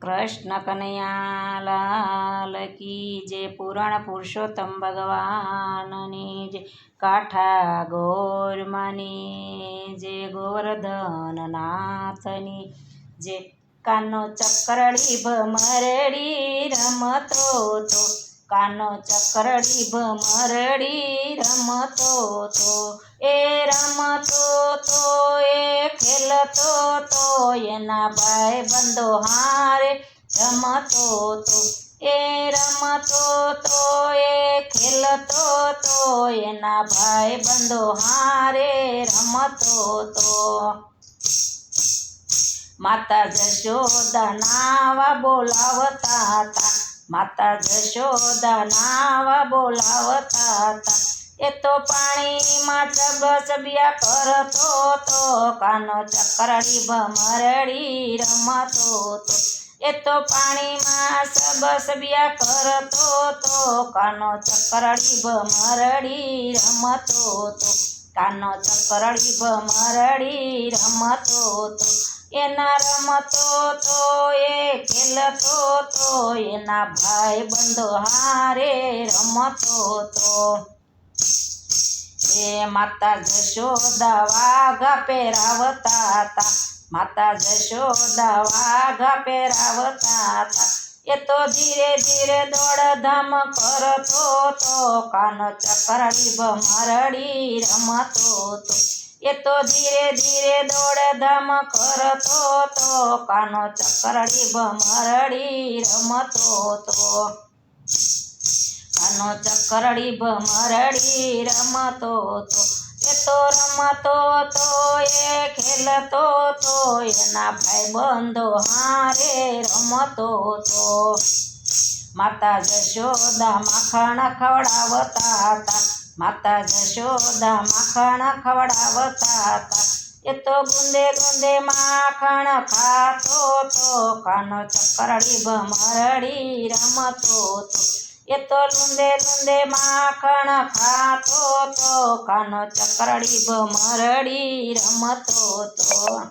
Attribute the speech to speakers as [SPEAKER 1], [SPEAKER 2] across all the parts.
[SPEAKER 1] કૃષ્ણ કનૈયા લાલ કી જે પુરાણ પુરુષોત્તમ ભગવાનની જે કાઠા ગોરમાની જે ગોવર્ધન નાથની જે કાનો ચક્રડી ભમરડી રમતો તો કાનો ચક્રડી ભમરડી રમતો તો એ રમતો તો એ ખેલતો તો એના ભાઈ બંધો હારે રમતો તો એ રમતો તો એ ખેલતો તો એના ભાઈ બંધો હારે રમતો તો માતા જશોદા નાવા બોલાવતા હતા માતા જશોદા નાવા બોલાવતા હતા એ તો પાણીમાં ચબચબિયા કરતો તો કાનો ચક્રડી ભમરડી રમતો તો એ તો પાણીમાં સબસબિયા કરતો તો કાનો ચક્રડી ભમરડી રમતો તો કાનો ચક્રડી ભમરડી રમતો તો એના રમતો તો એ ખેલતો તો એના ભાઈ બંધો હારે રમતો તો એ માતા જશોદા વાઘા પહેરાવતા હતા માતા જશોદા વાઘા પહેરાવતા હતા એ તો ધીરે ધીરે દોડધામ કરતો તો કાનો ચક્રડી ભમરડી રમતો તો એ તો ધીરે ધીરે દોડધામ કરતો તો કાનો ચક્રડી ભમરડી રમતો તો કાનો ચક્રડી ભમરડી રમતો તો એ તો રમતો તો એ ખેલતો તો એના ભાઈ બંધો હારે રમતો તો માતા જશોદા માખણ ખવડાવતા હતા માતા જશોદા માખણ ખવડાવતા હતા એ તો ગુંદે ગુંદે માખણ ખાતો તો કાનો ચક્રડી ભમરડી રમતો તો એ તો લૂંદે લૂંદે માખણ ખાતો તો કાનો ચક્રડી ભમરડી રમતો તો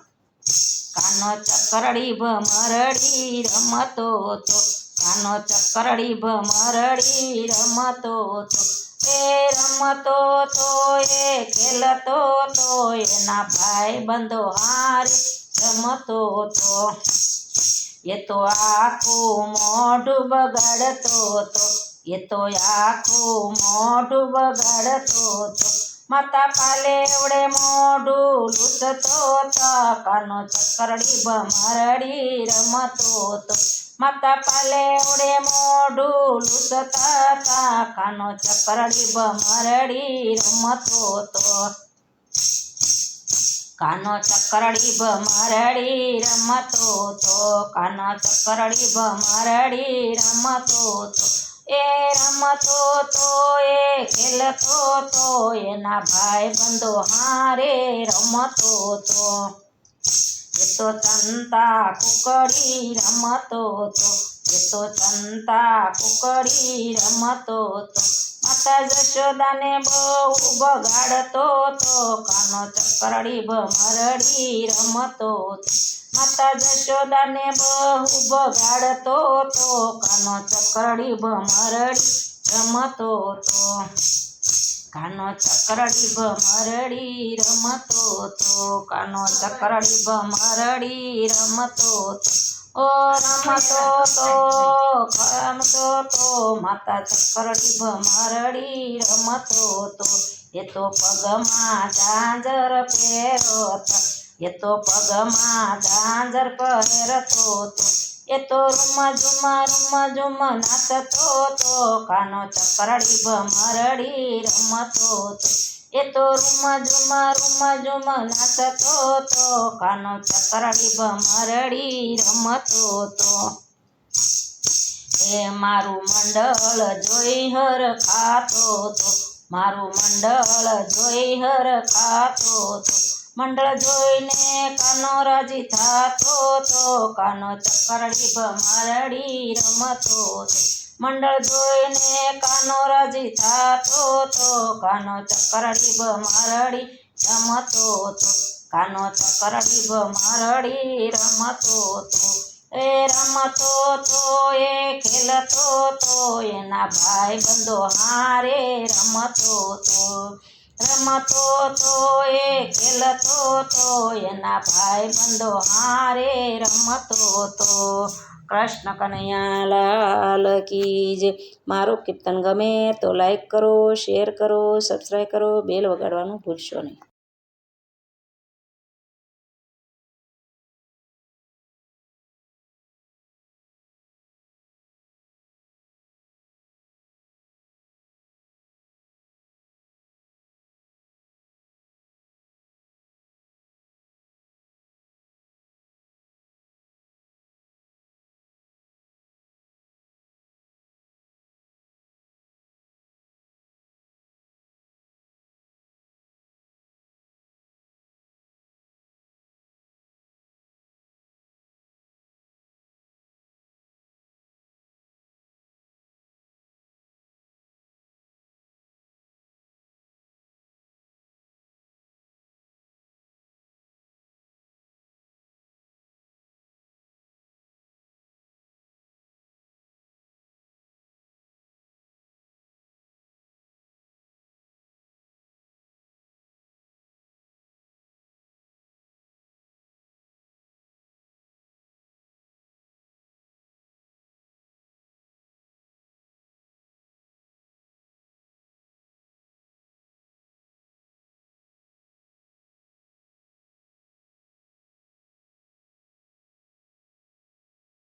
[SPEAKER 1] કાનો ચક્રડી ભમરડી રમતો તો કાનો ચક્રડી ભમરડી રમતો તો એ રમતો તો એ ખેલતો તો એના ભાઈ બંધો હારે રમતો તો એ તો આખું મોઢું બગાડતો તો એ તો આખું મોઢું બગાડતો તો માતા પાલેવડે મોઢું લૂંટતો તો કાનો ચક્રડી ભમરડી રમતો તો માતા પાલેવડે મોઢું લૂંટતા હતા કાનો ચક્રડી ભમરડી રમતો તો કાનો ચક્રડી ભમરડી રમતો તો કાનો ચક્રડી ભમરડી રમતો તો એ રમતો તો એ ખેલતો તો એના ભાઈ બંધો હારે રમતો તો એ તો ચંતા કુકડી રમતો તો એ તો ચંતા કુકડી રમતો તો માતા જશોદાને બહુ બગાડતો તો કાનો ચક્રડી ભમરડી રમતો તો માતા જશોદાને બહુ બગાડતો તો કાનો ચક્રડી ભમરડી રમતો તો કાનો ચક્રડી ભમરડી રમતો તો કાનો ચક્રડી ભમરડી રમતો તો ઓ રમતો તો માતા ચક્રડી ભમરડી રમતો તો એ તો પગમાં ઝાંઝર પહેરતો એ તો પગમાં ઝાંઝર પહેરતો તો એ તો રૂમ ઝુમ નાચતો તો કાનો ચક્રડી ભમરડી રમતો તો એ તો રૂમ ઝુમ નાચતો તો કાનો ચક્રડી ભમરડી રમતો તો એ મારું મંડળ જોઈ હર ખાતો તો મારું મંડળ જોઈ હર ખાતો તો મંડળ જોઈને કાનો રાજી થતો તો કાનો ચક્રડી ભમરડી રમતો તો મંડળ જોઈને કાનો રાજી થતો તો કાનો ચક્રડી ભમરડી રમતો તો કાનો ચક્રડી ભમરડી રમતો તો એ રમતો તો એ ખેલતો તો એના ભાઈ બંધો હારે રમતો તો એ ખેલતો તો એના ભાઈ બંધો હારે રમતો તો. કૃષ્ણ કનૈયા લાલ કી જય. મારું કીર્તન ગમે તો લાઈક કરો, શેર કરો, સબસ્ક્રાઈબ કરો, બેલ વગાડવાનું ભૂલશો નહીં.